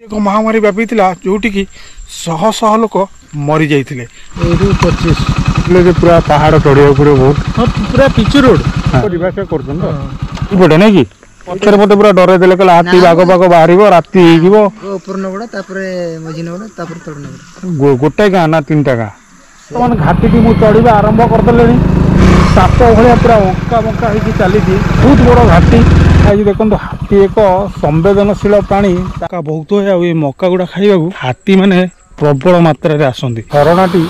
एक महामारी व्यापी जोटि की शह शह लोक मरी जाते 25 पूरा पहाड़ चढ़िया बहुत हाँ पूरा पिच रोड करपटे नहीं कि पचर पटे पूरा डर देले कहला हाथी बाघ बाघ बाहर राति गोटे गाँ ना 3टा गाँ मैंने घाटी की मुझे चढ़ा आरंभ करदे साप भाया पूरा अंका बंका हो चली बहुत बड़ घाटी आज देखो हाथी एक संवेदनशील प्राणी बहुत है मक्का गुड़ा खाइबा हाथी माने प्रबल मात्रा रे आसंती हरणाटी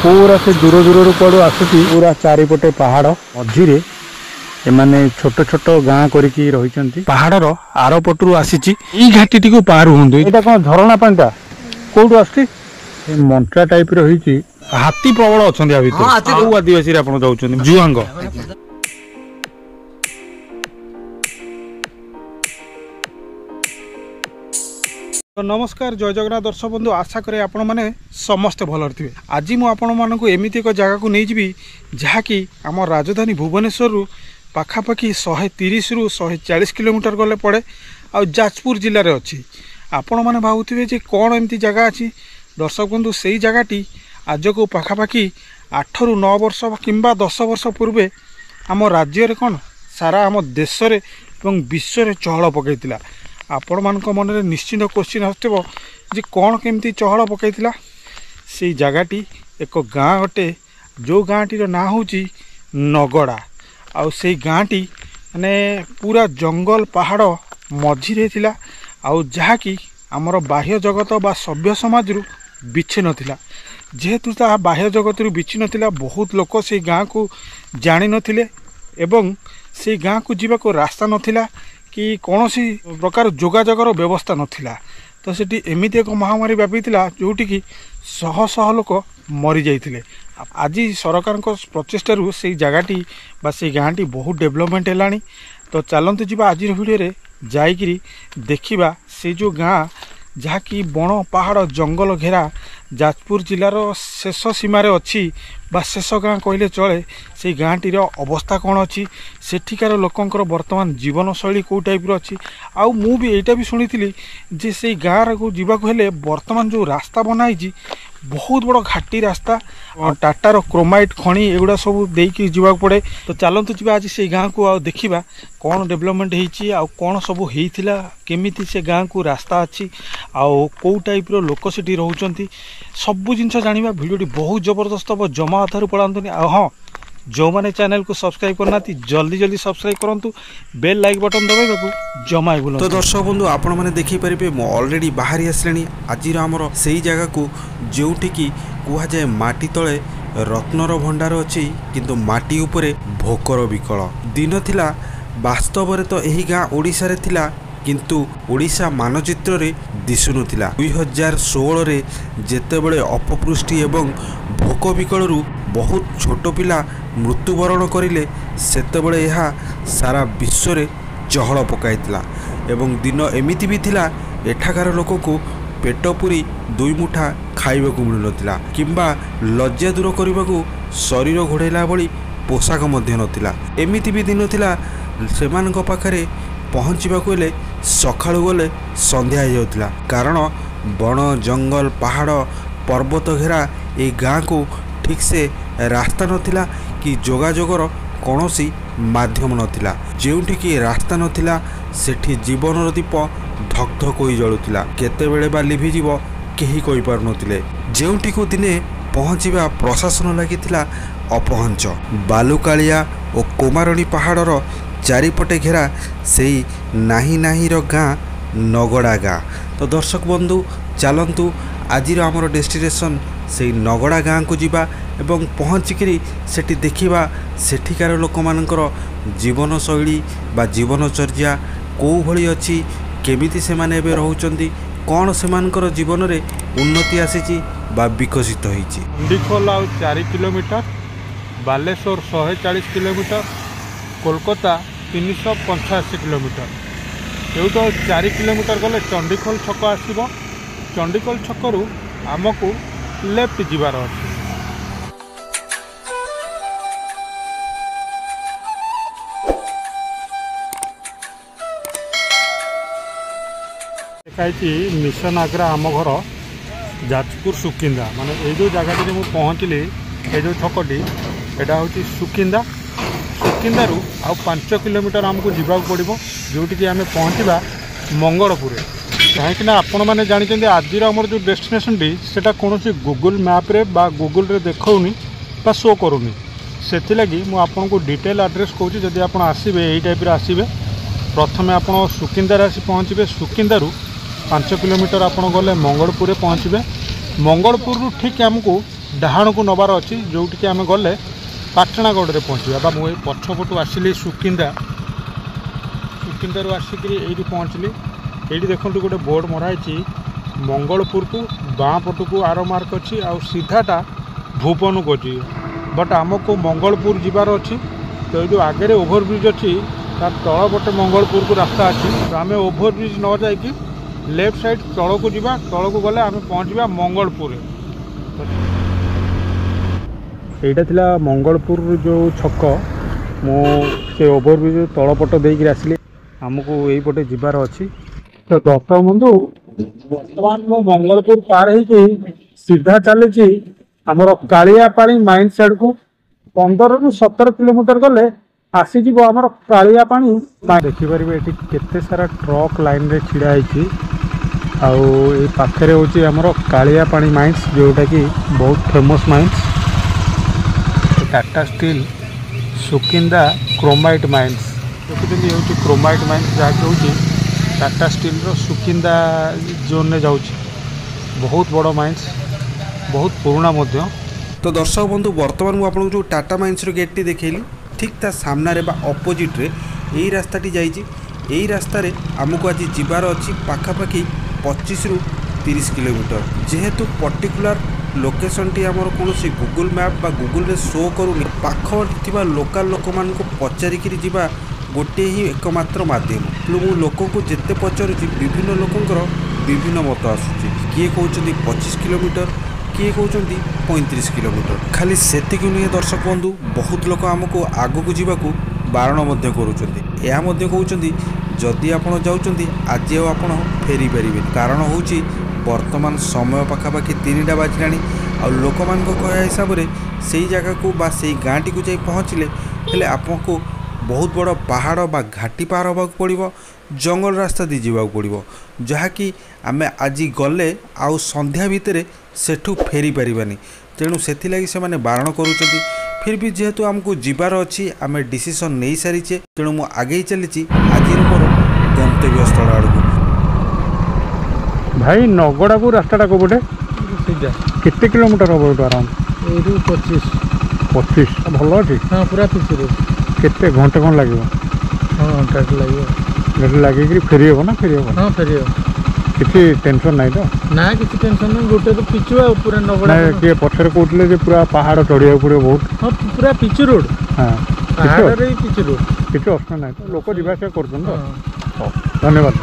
पूरा से दूर दूर कड़ू आसुची पूरा चारिपटे पहाड़ मझीरे एमाने छोट छोट गाँ करके रही पहाड़र आर पटू आसी घाटी को पार हूँ यहाँ कौन झरणा पाटा कौटू आस मंत्रा टाइप रही हाथी प्रबल अच्छा आदिवासी आप जुआंग नमस्कार जय जगन्नाथ दर्शक बंधु आशा करे आपण मैंने समस्ते भलर थे आज मुझे एमती एक जगह को नहीं जी जहाँकि आम राजधानी भुवनेश्वर पाखापाखि 130 रु 140 किलोमीटर गले पड़े आ जाजपुर जिले में अच्छी आपण मैंने भावुवे जे कौन एमती जगह अच्छी दर्शक बंधु से जगहटी आज को पाखापाखि 8 रु 9 वर्ष किंबा 10 वर्ष पूर्वे आम राज्य रे कौन सारा आम देश विश्व में चहल पकईला आपण मान मन में निश्चिंत क्वेश्चन आसो जे कौन केमती चहल पकईला से जगहटी एक गाँ अटे जो गाँटीर ना हूँ नगड़ा आउ से गाँटी माने पूरा जंगल पहाड़ मझिरे थिला आउ जहाँकि आमर बाह्य जगत बा सभ्य समाज रु विच्छिन्न थिला जेहेतु ता बाह्य जगत रु विच्छिन्न थिला बहुत लोक से गाँ को जानी नथिले एवं से गाँ को जीवा को रास्ता नथिला कि कौन सी प्रकार जोगाजोगर व्यवस्था नथिला तो सेठी एमिति एक महामारी व्यापी जोटि की शह शह लोक मरी जाते आज सरकार प्रचेष्टारू से जगहटी बा से गाँटी बहुत डेवलपमेंट है तो चलते जी आज भिडियो जाइकरी देखा से जो गाँ जहाँकि बण पहाड़ जंगल घेरा जाजपुर जिलार शेष सीमार अच्छी बा शेष गाँ कहले चले से गाँटीर अवस्था कौन अच्छी सेठिकार लोकंकर वर्तमान जीवन शैली कौ टाइप अच्छी आउ मु भी एटा भी शुणी जे से गाँव को जीवाक हेले वर्तमान जो रास्ता बनाई बहुत बड़ घाटी रास्ता टाटार क्रोमाइट खणी एगुड़ा सब देकी जीवाक पड़े तो चलतु जी आज से गाँ को देखा कौन डेवलपमेंट होती कौन सब होता केमिति से गाँ को रास्ता अच्छी आउ कौ टाइप लोक सेठी रोचंती सबू जिन जाना भिडियोटी बहुत जबरदस्त हम जमा अधारू पड़ातुनि हाँ जो मैंने चैनल को सब्सक्राइब करना जल्दी जल्दी सब्सक्राइब करूँ बेल लाइक बटन दबाइबा जमा भूल तो दर्शक बंधु आपण मैंने देखिपारे अलरेडी बाहरी आसले आज आमर से जगह को जोटि की कहुए माटी तले रत्नर भंडार अच्छी किंतु माटी उपरे भोकर विकल दिन थिला वास्तव में तो यही गाँ ओडिशा रे थिला किंतु ओडिशा मानचित्र रे दिशुनुथिला 2016 रे जेतेबेले अपपृष्टि एवं भोक विकलरू बहुत छोट पिला मृत्युवरण करिले सेतेबेले यह सारा विश्व रे चहल पकाइतिला एवं दिन एमिति भी थिला एठाकार लोक को पेट पूरी 2 मुठा खाइबाकू मिलुनथिला किंबा लज्जा दूर करबाकू शरीर घोड़ेला भली पोशाक मध्य नथिला एमिति भी दिन थिला सेमानक पाखरे पहुँचवाकू हेले सकाळू गले संध्या हो जाउतिला कारण बण जंगल पहाड़ पर्वत घेरा ए गाँ को ठीक से रास्ता नथिला कि जोगाजोगर कौनसी माध्यम नथिला जेउठी कि रास्ता नथिला सेठी जीवन दीप धक धक होई जळुतिला केतेबेले बा लिभि जीव केही कहि पार नथिले जेउठी को दिने पहुँचवा प्रशासन लागितिला अपहंच बालुकालिया और कोमारणी पहाड़र चारिपटे घेरा से नाही नाहीर गाँ नगड़ा गाँ तो दर्शक बंधु चलतु आज आमर डेस्टिनेशन से नगड़ा गाँ को जीवा एवं पहुँचिकी सेठी देखा सेठिकार लोक मानकर जीवन शैली बा जीवनचर्या कौ भली अच्छी केमिति से माने एबे रहउचंती कौन से मानकर जीवन रे उन्नति आसीची बा विकसित होईची डिखोल 4 kilometre Baleshwar 140 kilometre Kolkata 385 kilometre ये तो 4 किलोमीटर गले चंडीखोल छक आसब चंडीखोल छकरू आमको लेफ्ट जीवार अच्छे लिखाई मिशन आग्रा आम घर जाजपुर सुकिंदा माने ये जो जगह मुझे पहुँचली ये जो छकटी यहाँ हूँ सुकिंदा सुकिंदारू आउ 5 किलोमीटर आमको जावाक पड़ो जोटि आम पहुँचा मंगलपुर कहीं आपण मैंने जानते आज आमर जो डेस्टिनेशन टी से कौन गूगल मैप रे बा गूगल रे देखौनी बा शो करूनी से लगी मुझे को डिटेल एड्रेस कहूँ जदि आप आसबे यही टाइप आसबे प्रथम आप सुकिंदार आसी पहुँचे सुकिंदारू 5 किलोमीटर आप गले मंगलपुर पहुँचे मंगलपुर ठीक आमको डाहाण को नबार अच्छी जोटि आम गले पाटणागढ़ में पहुँचा मुझे पछपटू आसली सुकिंदा सुकिंदारू आसिक ये पहुँचली ये देखो गोटे बोर्ड मराई मंगलपुर को बाँ पट को आर मार्क अच्छी आ सीधाटा भुवन को अच्छी बट आमको मंगलपुर जीवार अच्छी तो ये आगे ओभरब्रिज अच्छी तार तल पटे मंगलपुर को रास्ता अच्छी तो आम ओभरब्रिज न जाकि लेफ्ट साइड तल को जीवा तल को गले आम पहुँचा मंगलपुर यहाँ थिला मंगलपुर जो छक से ओभरब्रिज तल पट देकर आसली आमको यही पटे जीवार अच्छी तो दर्शक बंधु बर्तमान मो मंगलपुर पार हो सीधा चली आमर कालियापाड़ी माइन साइड को 15 ରୁ 17 किलोमीटर गले आसीज आमर कालियापाड़ी देखिपर ये केते सारा ट्रक लाइन रे छिड़ा होई पाखे हूँ आमर कालियापाड़ी माइंस जोटा कि बहुत famous mines Tata steel Sukinda chromite mines देखते ये क्रोमाइट माइंस जहाँकि हूँ टाटा स्टील रो सुकिंदा जोन में जाऊँ बहुत बड़ माइंस बहुत पुराना मध्य। तो दर्शक बंधु बर्तमान मुझे आपको जो टाटा माइंस गेट टी देखली ठीक ता सामने बा अपोजिट रे यही रास्ताटी यही रास्तार आमको आज जीवार अच्छी पाखापाखि 25 ରୁ 30 किलोमीटर जेहेतु पर्टिकुलर लोकेशन टी आमर कौन गूगल मैप बा गूगल रे शो करूनी पाख लोकल लोक मान पचारिकी जीवा गोटे ही एकमात्र माध्यम तेणु मु लोक को जिते पचारुची विभिन्न लोकंर विभिन्न मत आसूँ किए कहते 25 किलोमीटर किए कहते 35 किलोमीटर खाली सेतिक नुहे दर्शक बंधु बहुत लोक आमको आगक जावाक बारण कहते जदि आप जाऊँच आज आप फेरी पारे कारण हूँ वर्तमान समय पाखापाखि 3टा बाजिला आ लोक मान कह हिसाब से जगह को बा से गाँटी को जाई पहुँचले हेले आपको बहुत बड़ पहाड़ बा घाटी पार होगा पड़ो जंगल रास्ता दी जावाक पड़ो जहाँकि आम आज गले आउ संध्या भितर सेठू फेरी पारिबानी तेणु से बारण करुँच फिर भी जेहेतु आमको जीवार अच्छी आम डिसीजन नहीं सारीचे तेणु मु आगे चली आज मोर गंतव्य स्थल आड़ को भाई नगड़ा को रास्ता कोपटे केते किलोमीटर हम आराम 25 भल अच्छी हाँ पूरा पिच रोड केते घंटे कौन लगे हाँ घंटे लगे लगे फेरी हम ना फेरी हम हाँ फेरी किसी टेंशन नहीं तो ना किसी टेंशन नहीं गोटे तो पिचुआ पूरा नगड़ा किए पछरे कहते पूरा पहाड़ चढ़िया पड़े बहुत हाँ पूरा पिच रोड हाँ पहाड़ रे पिच रोड किसी असुविधा ना तो लोक जावास कर धन्यवाद।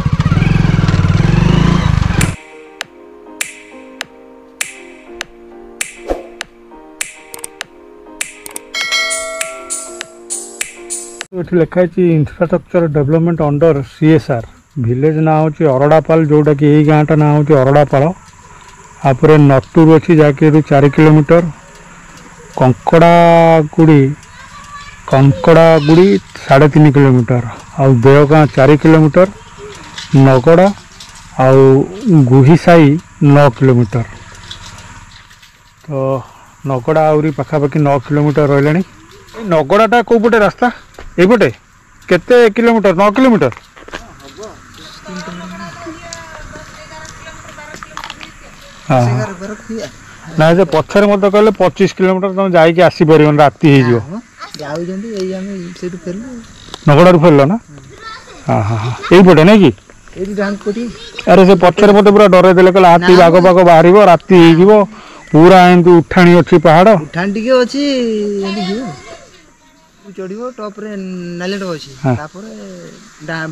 लिखाई infrastructure development under CSR village ना हूँ अरड़ापाल जोटा कि यही गाँटा ना हूँ अरड़ापाल आपर नटूर अच्छी जहाँकि 4 किलोमीटर कंकड़ागुड़ी 3.5 किलोमीटर आउ देवगाँ 4 किलोमीटर नगड़ा आउ गुहीसाई 9 किलोमीटर तो नगड़ा आहरी पाखापाखि 9 किलोमीटर रही नगड़ाटा कौ पटे रास्ता एपटे केते किलोमीटर 9 किलोमीटर हाँ ना से पछरे मत कहले 25 किलोमीटर तुम जाइए आसीपर राति हो नगड़ा फेरल ना हाँ हाँ हाँ यहीपटे ना कि अरे से पछरे मत पूरा डर देले कहले हाथी बाघ बाघ बाहर राति हो पूरा एमती उठाणी अच्छी पहाड़ उठाणी अच्छी चढ़ो टॉप रे नालेट अच्छी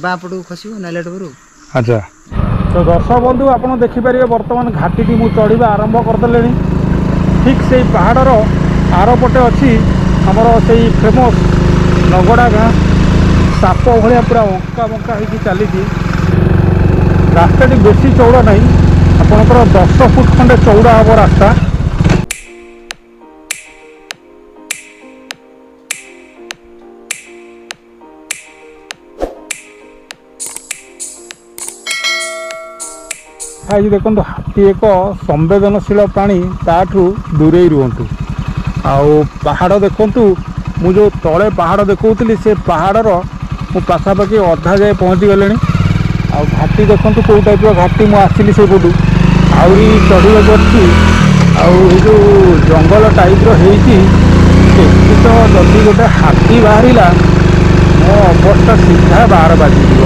बापटू खस नालेट पर अच्छा तो दर्शक बंधु आप देखिपारे बर्तमान घाटी की मुझे चढ़ा आरंभ करदे ठीक से पहाड़र आरपटे अच्छी आमर से फेमस नगड़ा गाँ साप भाया पूरा अंका बंका हो चली ରାସ୍ତାଟି ବେଶୀ ଚଉଡ଼ା ନାହିଁ, ଆପଣଙ୍କର 10 ଫୁଟ ଖଣ୍ଡେ ଚଉଡ଼ା ହେବ ରାସ୍ତା। ଆଜି ଦେଖନ୍ତୁ ହାତୀ ଏକ ସମ୍ବେଦନଶୀଳ ପ୍ରାଣୀ, ତାଠୁ ଦୂରେଇ ରୁହନ୍ତୁ। ଆଉ ପାହାଡ଼ ଦେଖନ୍ତୁ, ମୁଁ ଯେଉଁ ତଳେ ପାହାଡ଼ ଦେଖାଉଥିଲି ସେ ପାହାଡ଼ର ମୁଁ ପାଖାପାଖି ଅଧା ଯାଏ ପହଞ୍ଚି ଗଲିଣି। ଆଉ ଘାଟି ଦେଖନ୍ତୁ କେଉଁ ଟାଇପ୍ର ଘାଟି, ମୁଁ ଆସିଲି ସେଇପଟୁ ଆହୁରି ଚଢ଼ିବାକୁ ଅଛି। ଆଉ ଏ ଯେଉଁ ଜଙ୍ଗଲ ଟାଇପ୍ର ହେଇଛି, ଏଠି ତ ଯଦି ଗୋଟେ ହାତୀ ବାହାରିଲା ମୋ ଅବସ୍ଥା ସିଧା 12 ବାଜିଯିବ।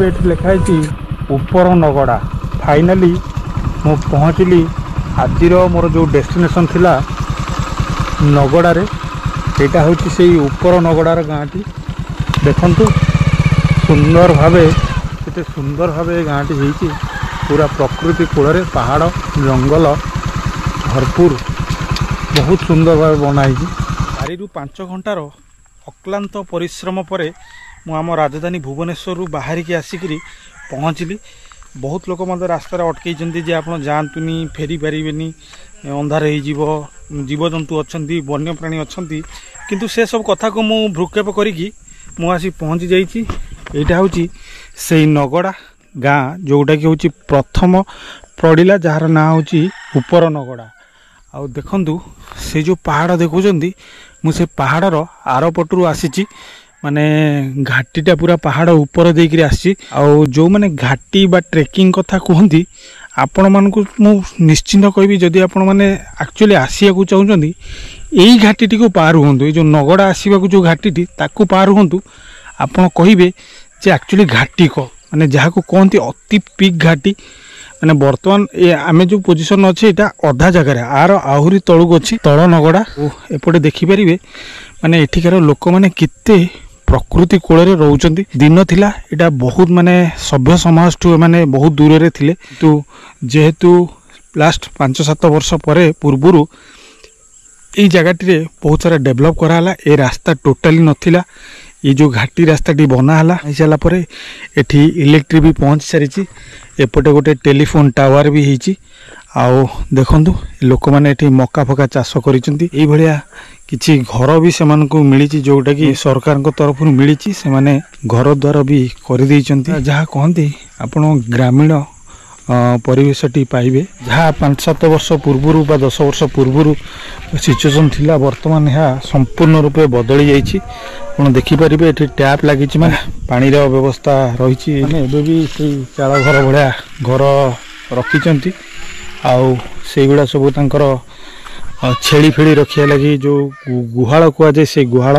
ଏଠି ଲେଖା ହେଇଛି ଉପର ନଗଡ଼ା। ଫାଇନାଲି ମୁଁ ପହଞ୍ଚିଲି ଆଜିର ମୋର ଯେଉଁ ଡେଷ୍ଟିନେସନ୍ ଥିଲା ନଗଡ଼ାରେ। ଏଇଟା ହେଉଛି ସେଇ ଉପର ନଗଡ଼ାର ଗାଁଟି। ଦେଖନ୍ତୁ ସୁନ୍ଦର ଭାବେ, କେତେ ସୁନ୍ଦର ଭାବେ ଏ ଗାଁଟି ହେଇଛି। ପୁରା ପ୍ରକୃତି କୂଳରେ ପାହାଡ଼ ଜଙ୍ଗଲ ଭରପୁର, ବହୁତ ସୁନ୍ଦର ଭାବେ ବନା ହେଇଛି। 4 ରୁ 5 ଘଣ୍ଟାର ଅକ୍ଲାନ୍ତ ପରିଶ୍ରମ ପରେ ମୁଁ ଆମ ରାଜଧାନୀ ଭୁବନେଶ୍ୱରରୁ ବାହାରିକି ଆସିକିରି ପହଞ୍ଚିଲି। ବହୁତ ଲୋକ ମୋତେ ରାସ୍ତାରେ ଅଟକେଇଛନ୍ତି ଯେ ଆପଣ ଯାଆନ୍ତୁନି, ଫେରି ପାରିବେନି, ଅନ୍ଧାର ହେଇଯିବ, ଜୀବଜନ୍ତୁ ଅଛନ୍ତି, ବନ୍ୟପ୍ରାଣୀ ଅଛନ୍ତି। କିନ୍ତୁ ସେସବୁ କଥାକୁ ମୁଁ ଭ୍ରୁକ୍ଷେପ କରିକି ମୁଁ ଆସି ପହଞ୍ଚି ଯାଇଛି। ଏଇଟା ହେଉଛି ସେଇ ନଗଡ଼ା ଗାଁ, ଯେଉଁଟାକି ହେଉଛି ପ୍ରଥମ ପଡ଼ିଲା, ଯାହାର ନାଁ ହେଉଛି ଉପର ନଗଡ଼ା। ଆଉ ଦେଖନ୍ତୁ ସେ ଯେଉଁ ପାହାଡ଼ ଦେଖୁଛନ୍ତି, ମୁଁ ସେ ପାହାଡ଼ର ଆରପଟରୁ ଆସିଛି। ମାନେ ଘାଟିଟା ପୁରା ପାହାଡ଼ ଉପରେ ଦେଇକରି ଆସିଛି। ଆଉ ଯେଉଁମାନେ ଘାଟି ବା ଟ୍ରେକିଂ କଥା କୁହନ୍ତି, ଆପଣମାନଙ୍କୁ ମୁଁ ନିଶ୍ଚିନ୍ତ କହିବି, ଯଦି ଆପଣମାନେ ଆକ୍ଚୁଆଲି ଆସିବାକୁ ଚାହୁଁଛନ୍ତି ଏଇ ଘାଟିଟିକୁ ପାର ହୁଅନ୍ତୁ। ଏଇ ଯେଉଁ ନଗଡ଼ା ଆସିବାକୁ ଯେଉଁ ଘାଟିଟି, ତାକୁ ପାର ହୁଅନ୍ତୁ, ଆପଣ କହିବେ ଯେ ଆକ୍ଚୁଆଲି ଘାଟି ମାନେ ଯାହାକୁ କହନ୍ତି ଅତି ପିକ୍ ଘାଟି। ମାନେ ବର୍ତ୍ତମାନ ଆମେ ଯେଉଁ ପୋଜିସନ୍ ଅଛି, ଏଇଟା ଅଧା ଜାଗାରେ, ଆର ଆହୁରି ତଳକୁ ଅଛି ତଳ ନଗଡ଼ା। ଓ ଏପଟେ ଦେଖିପାରିବେ ମାନେ ଏଠିକାର ଲୋକମାନେ କେତେ ପ୍ରକୃତି କୂଳରେ ରହୁଛନ୍ତି। ଦିନ ଥିଲା ଏଇଟା ବହୁତ ମାନେ ସଭ୍ୟ ସମାଜଠୁ ଏମାନେ ବହୁତ ଦୂରରେ ଥିଲେ। କିନ୍ତୁ ଯେହେତୁ ଲାଷ୍ଟ 5-7 ବର୍ଷ ପରେ ପୂର୍ବରୁ ଏଇ ଜାଗାଟିରେ ବହୁତ ସାରା ଡେଭଲପ୍ କରାହେଲା। ଏ ରାସ୍ତା ଟୋଟାଲି ନଥିଲା। ये जो घाटी रास्ताटी बनाला सारा पर एठी इलेक्ट्रिक भी पहुँच सारी। एपटे गोटे टेलीफोन टावर भी होती। आउ देखंतु लोक मैंने एठी मक्का फका चाष करिसेंती। एई भलिया किछि घर भी सेमानकु मिलिछि जोटा कि सरकार को तरफ मिलिछि। से माने घर द्वार भी कर दैछंती। जहाँ कहंती आपण ग्रामीण परिवेशटी पाइबे। जहाँ 5-7 वर्ष पूर्व बा 10 वर्ष पूर्व सिचुएसन थिला वर्तमान यह संपूर्ण रूपे बदली जाइछि। आपण देखि परिबे एठी टैप लागिछि माने पानी रो व्यवस्था रहिछि। माने एबे भी से चाळ घर भलिया घर रखिचंती। आउ सेगुड़ा सब तांकर छेली फेड़ी रखिया लगी जो गुहाल कुआ जाय से गुहाल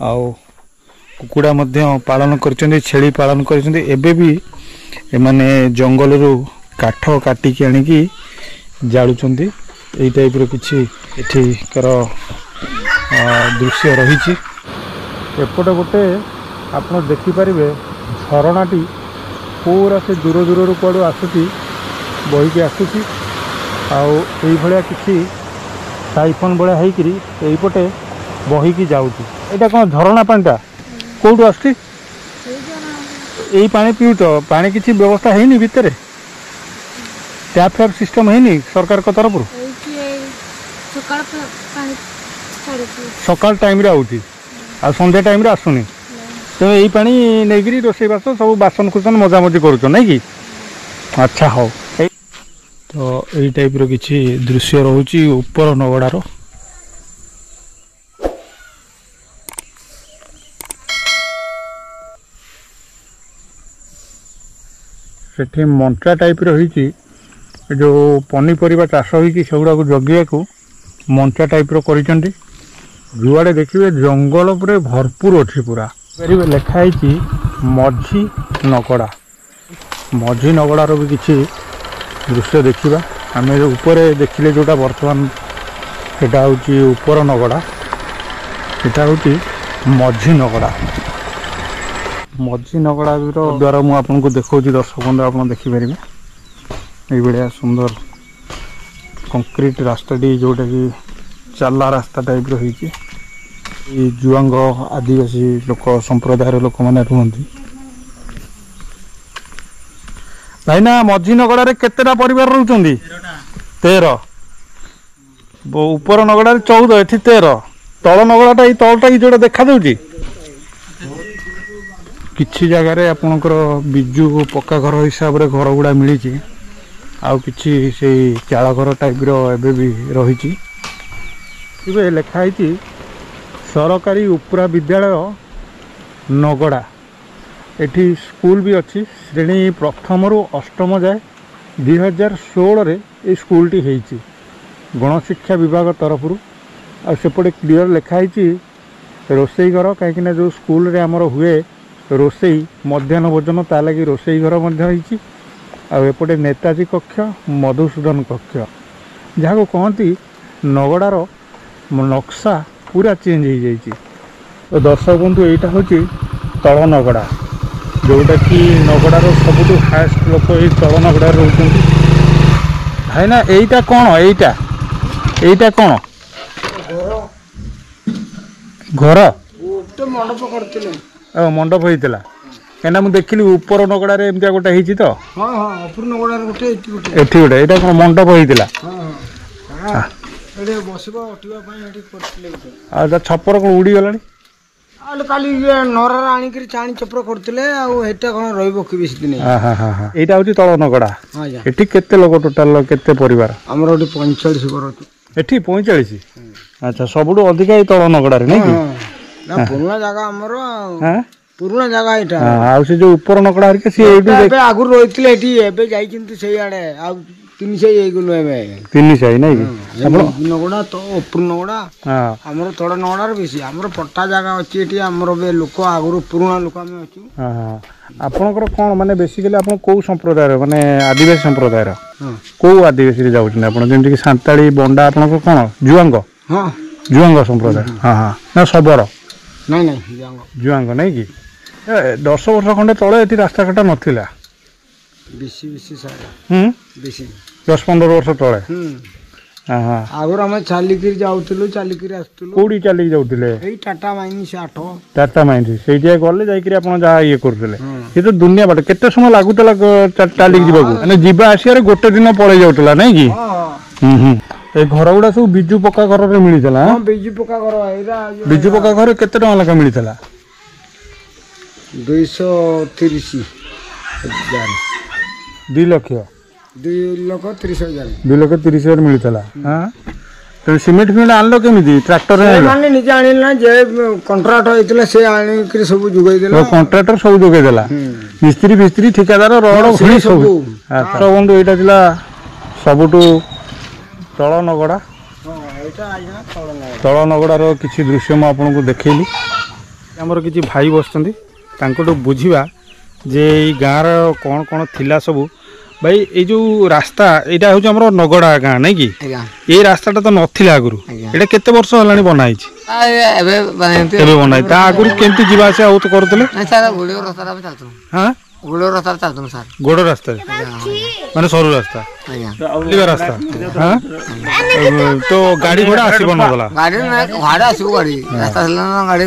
आउ कुकुड़ा मध्य पालन करचंती। छेली पालन करचंती। एबे भी एमाने जंगल रु काठ काटिकी आनिकी जाळुचंती। एई टाइप रो किछि एठीकर दृश्य रहिछि। एपटे गोटे आपण देखि परिबे झरणाटी पूरा से दूर दूर कुआडू आसुची बहिकी आसुची। आउ एई भलिया किछि साइफन भलिया हेकरी एईपटे बहिकी जाउची। एटा कोन झरणा पानीटा कोडू आसुची? यही पानी पीउच पानी किसी व्यवस्था है नहीं भितर टैप फैप सिस्टम है नहीं सरकार को तरफ सकाल टाइम रे आउची आ संध्या टाइम रे आसुनी। तो यही पानी नहीं रोसई बास सब बासन कुसन मजा मजी करूछ नहीं कि? अच्छा हो तो यही टाइप रो किछि दृश्य रहउची ऊपर नगड़ार। सेठी मंचा टाइप रही जो पनीपरिया चाष होगुड़ा जगिया को मंचा टाइप रही। जुआड़े देखिए जंगल पर भरपूर अच्छी पूरा लिखाई मझी नगड़ा। मझी नगड़ार भी किसी दृश्य देखा आम ऊपर देखिले जोटा बर्तमान सेटा हूँ ऊपर नगड़ा। सेटा हूँ मझी नगड़ा। मझी नगड़ा द्वारा मुझे आपको देखा दर्शक बंधु आप देखिपारे ये सुंदर कंक्रीट रास्ताटी जोटा कि चला रास्ता टाइप रही जुआंग आदिवासी लोक संप्रदायर लोक मैंने रुहति भाई ना मझी नगड़ा केतेटा परिवार रोचंदी 13 ऊपर नगड़ा 14 एठी 13 तल नगड़ाटा ये तलटा कि जोटा देखा दूची किछि जगार आपणकर बिजु पक्का घर हिसाब से घर गुड़ा मिली आउ किछि से चाल घर टाइप रे भी रही लिखाई सरकारी उपरा विद्यालय नगड़ा एठी स्कूल भी अच्छी श्रेणी प्रथम रु अष्टम जाए 2016 रे ये स्कूल टी होईची गणशिक्षा विभाग तरफ आसेपटे क्लीयर लिखाई रोसई घर कहीं जो स्कूल रे आमर हुए रोसई मध्याह्न भोजन ता लगी रोसई घर एपटे नेताजी कक्ष मधुसूदन कक्ष जहाँ कहती नगड़ार नक्शा पूरा चेंज हो जाइए। तो दर्शक बंधु यहाँ हूँ तल नगड़ा जोटा कि नगड़ार सबुठ हाएस्ट लोक ये तल नगड़ा रोच भाई ना यहीटा कौन यहीटा कौन घर मंडप करते मंडप होता कहीं मुझे देखिली ऊपर नगड़ा एमती गोटे होती तो एटी गोटे यहाँ कौन मंडप होता छपर कौन उड़ी गला काली नरा आनिक चाणी चपर करते यहाँ हूँ तल नगड़ा एटी केते लोग टोटाल केते परिवार आमर 45 घर एटी 45 अच्छा सबुठ अधिका तल नगड़ा नहीं पुराना जगह आमर पुराना जगह यहाँ से जो ऊपर नगड़ा आगुरी रही जाइए 3 साई नगड़ा तो ऊपर नगड़ा आमर तल नगड़ार बेसी आमर पट्टा जगह अच्छी आमर लोक आगुरी पुराना लोक आपणकर कौन माने बेसिकली आप कौ संप्रदाय माने आदिवासी संप्रदायर कौ आदिवासी जाऊँ आप जमीक सांताली बंडा आपणकर कौन जुआंग जुआंग संप्रदाय हाँ हाँ ना शबर जुआंग नहीं कि 10 वर्ष खंडे तले ये रास्ता घाटा नाला बेसी 10-15 वर्ष तले आगुरी आम चलिक जाऊँ चलिक कौटी चलिक जाऊे टाटा माइनिस 8 टाटा माइनिस से गले जहाँ ये करुले ये तो दुनिया बाट केते समय लगुला चलिक जावाक जीवा आसिया गोटे दिन पड़े जाऊला नहीं कि घर गुड़ा सब बिजु पक्का घर मिलता बिजु पक्का घर बिजु पक्का घर केते टका लेखा मिलता 230,000 2 लाख 2,30,000 2,30,000 मिलता हाँ तो सिमेंट फिमेंट आनलो केमिति ट्रैक्टर माने निजे आनिला जे कॉन्ट्रैक्ट होइतला से आनी सब जुगाई देला कॉन्ट्रैक्टर सब जुगाई देला मिस्त्री ठेकेदार रड भली सब अच्छा बंधु एटा दिला सबुटू तल नगड़ा तल नगड़ार किसी दृश्य मुझे आपको देखली आमर किसी भाई बसचंदी तांकोटू बुझिबा जे गाँव कौन कौन थिला सबू भाई ये जो रास्ता यहाँ हूँ आम नगड़ा गाँ नहीं कि ये रास्ताटा तो नाला आगुरी ये केते वर्ष है बनाई बनाई आगुरी केमती जीवा आसा तो करुले गोड़ रास्ता माने सरू रास्ता रास्ता हाँ तो गाड़ी घोड़ा आसब ना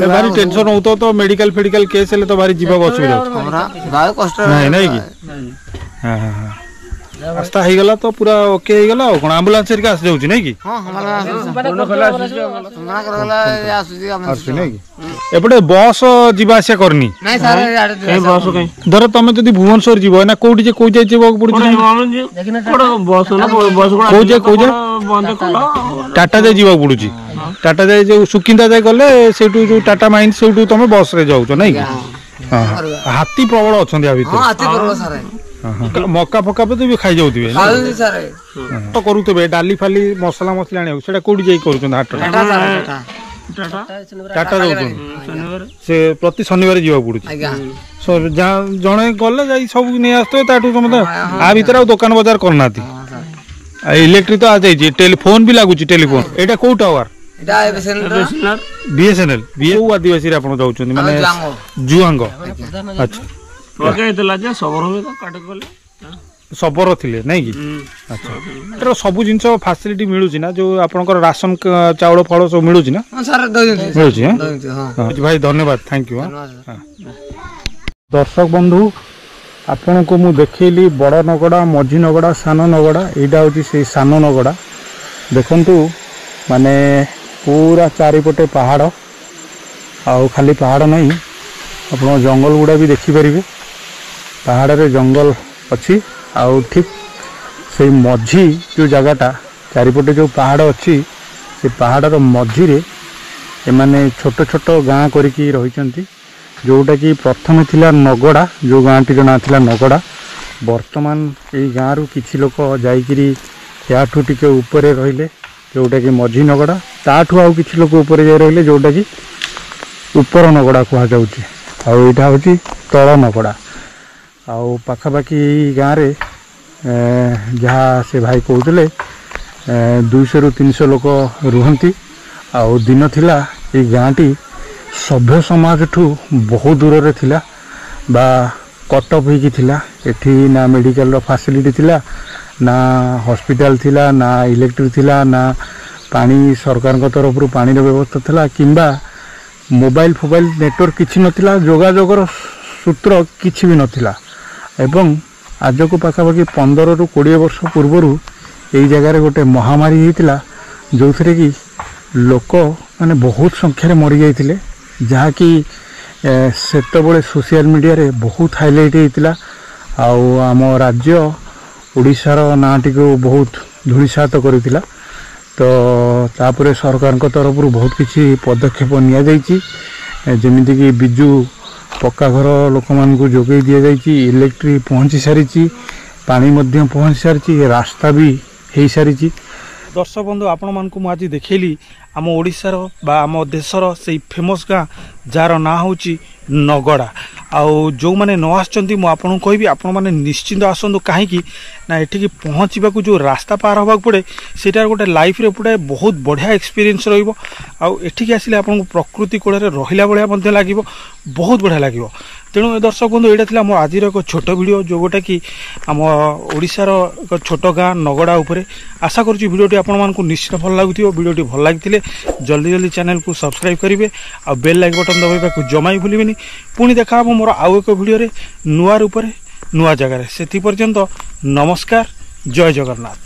भारी टेंशन हो तो मेडिकल फेडिकल केस तो भारी जीवा असुविधा नहीं कि हाँ हाँ हाँ रास्ता हो गला तो पूरा ओके हो गला कौन एम्बुलेंस हेरिका आसी जाउची नहीं कि एपटे बस जीवा आसिया करनी धर तुम जब भुवनेश्वर जीव ना कौटी जे कोई जाइए टाटा जाए जीवा पड़ुची टाटा जाए जो सुकिंदा जाए गले से जो टाटा माइंड से तुम बस रे जाउछ नहीं कि हाथी प्रबल अच्छा मक्का फक्का पे भी खाई जाऊे तो करुवे डाली फाली मसला मसला आने से कौटी जाई हाट टाटा जाऊँ से प्रति शनिवार जीवा पड़ुची जड़े गले जा सब नहीं आसते समझे आ भर दुकान बजार करना इलेक्ट्रिक तो आ जाइए टेलीफोन भी लगुच टेलीफोन यहाँ कौ टावर बीएसएनएल बीए आदिवासी आपण जाउछन माने जुआंग अच्छा सबरो थिले नै कि अच्छा एटर सब जिंस फैसिलिटी मिलुची ना जो आपनकर राशन चाउल फळ सब मिलुची ना मिलुची हां भाई धन्यवाद थैंक यू दर्शक बंधु आपण को मु देखैली बड़ नगड़ा मझी नगड़ा सान नगड़ा एटा होची से सान नगड़ा देखंतु माने पूरा चारिपटे पहाड़ आउ खाली पहाड़ नहीं आप जंगल गुड़ा भी देखिपारे पहाड़ रे जंगल अच्छी आउ ठीक से मझी जो जगटा चारिपटे जो पहाड़ अच्छी से पहाड़ मझी रे एमाने छोट छोट गाँ करिकी रहिचंती जोटा कि प्रथम थिला नगड़ा जो गाँटी ना थिला नगड़ा वर्तमान यही गाँव रु किछि लोक जाइकिरी याठू टिके ऊपरे रहिले जोटा कि मझी नगड़ा ताठू आउ किछि लोक ऊपरे जाय रहिले जोटा कि ऊपर नगड़ा कहा जाउची आउ एटा होची तळ नगड़ा आउ पाखापाखि गाँव रे जहाँ से भाई कहते 200 ରୁ 300 लोक रुहंती आउ दिन थिला ये गाँटी सभ्य समाज ठू बहुत दूर रे थिला बा कटअप होगी थिला एठी ना मेडिकल फैसिलिटी थिला ना हॉस्पिटल थिला ना इलेक्ट्रिक थिला ना पानी सरकार को तरफ पानी व्यवस्था थिला किंबा मोबाइल फोबाइल नेटवर्क किछि नथिला जोगाजोगर सूत्र किछि भी नथिला एवं आज को पाखापाखि 15 ରୁ 20 वर्ष पूर्वर यही जगार गोटे महामारी होता जो थे कि लोक माने बहुत संख्यार मरी जाते जहाँकि सेतबले सोशल मीडिया रे बहुत हाईलाइट होता आम राज्य ओडिशार नाटी को बहुत धूलिसात करथिला तो तापर सरकार को तरफ बहुत किसी पदक्षेप निया जाइछि जेमिति कि बिजु पक्का घर लोक मान को जोगे दि जाइछि इलेक्ट्रिक पहुँची सारी पानी मध्य पहुँची सारी रास्ता भी हो सारी दर्शक बंधु आपण मान को आज देखली आम ओडिशार बा आम देशर से फेमस गाँ जार ना होची नगड़ा आउ जो मैंने न आसछंती मु आपन कहबी आपण माने निश्चिंत आसंतु कहीं ना एठी पहुँचवा जो रास्ता पार होगा पड़े सेटार गोटे लाइफ रे पुटे बहुत बढ़िया एक्सपीरियंस रहिबो आउ एठी आसिले आपन प्रकृति कोल रे रहिला बळिया मध्ये लागिबो बहुत बढ़िया लागिबो तेणु दर्शक बंधु यहाँ था मोर आज एक छोट वीडियो जो गोटा कि आम ओडिशार एक छोट गाँ नगड़ा उपरे आशा करुँच वीडियोटी आपको निश्चित भल लगुव वीडियोटी भल लगी जल्दी जल्दी चैनल को सब्सक्राइब करेंगे आ बेल लाइक बटन दबाइबा को जमा ही भूलिबेनी पुणी देखा मोर आउ एक वीडियो नुआ रूप नुआ जगार से पर्यंत नमस्कार जय जगन्नाथ।